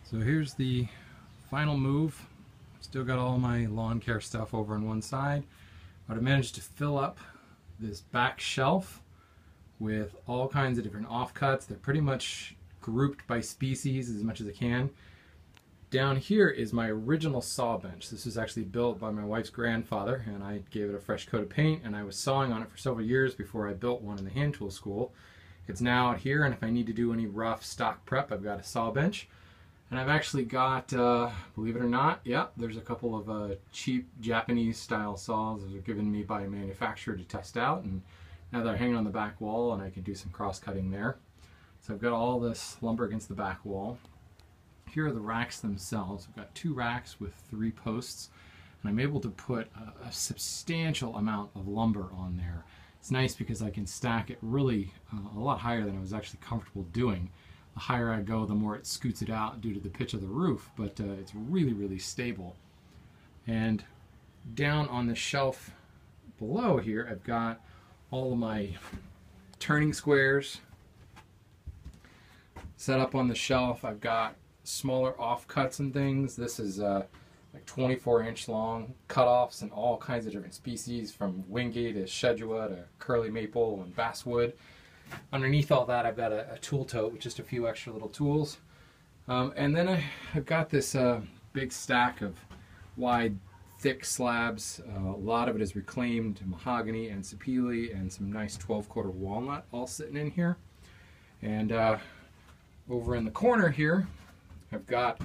So here's the final move. Still got all my lawn care stuff over on one side, but I managed to fill up this back shelf with all kinds of different offcuts. They're pretty much grouped by species as much as I can. Down here is my original saw bench. This was actually built by my wife's grandfather, and I gave it a fresh coat of paint, and I was sawing on it for several years before I built one in the hand tool school. It's now out here, and if I need to do any rough stock prep, I've got a saw bench. And I've actually got, believe it or not, yeah, there's a couple of cheap Japanese style saws that are given me by a manufacturer to test out, and now they're hanging on the back wall and I can do some cross cutting there. So I've got all this lumber against the back wall. Here are the racks themselves. I've got 2 racks with 3 posts, and I'm able to put a substantial amount of lumber on there. It's nice because I can stack it really a lot higher than I was actually comfortable doing. The higher I go, the more it scoots it out due to the pitch of the roof, but it's really, really stable. And down on the shelf below here, I've got all of my turning squares set up on the shelf. I've got smaller offcuts and things. This is like 24-inch long cutoffs and all kinds of different species, from Wingate to Shedua to curly maple and basswood. Underneath all that, I've got a tool tote with just a few extra little tools. And then I've got this big stack of wide, thick slabs. A lot of it is reclaimed mahogany and sapele and some nice 12-quarter walnut all sitting in here. And over in the corner here, I've got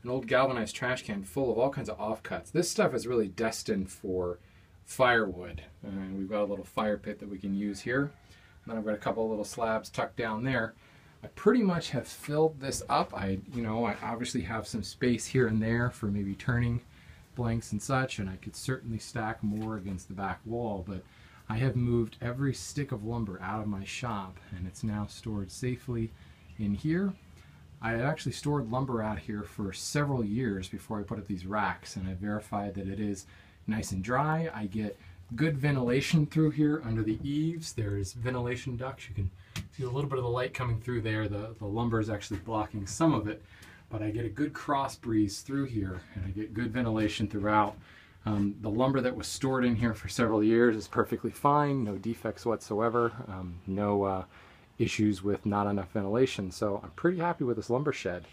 an old galvanized trash can full of all kinds of offcuts. This stuff is really destined for firewood. And we've got a little fire pit that we can use here. And then I've got a couple of little slabs tucked down there. I pretty much have filled this up. I obviously have some space here and there for maybe turning blanks and such, and I could certainly stack more against the back wall, but I have moved every stick of lumber out of my shop, and it's now stored safely in here. I actually stored lumber out here for several years before I put up these racks, and I verified that it is nice and dry. I get good ventilation through here under the eaves. There's ventilation ducts. You can see a little bit of the light coming through there. The lumber is actually blocking some of it, but I get a good cross breeze through here, and I get good ventilation throughout. The lumber that was stored in here for several years is perfectly fine, no defects whatsoever, no issues with not enough ventilation, so I'm pretty happy with this lumber shed.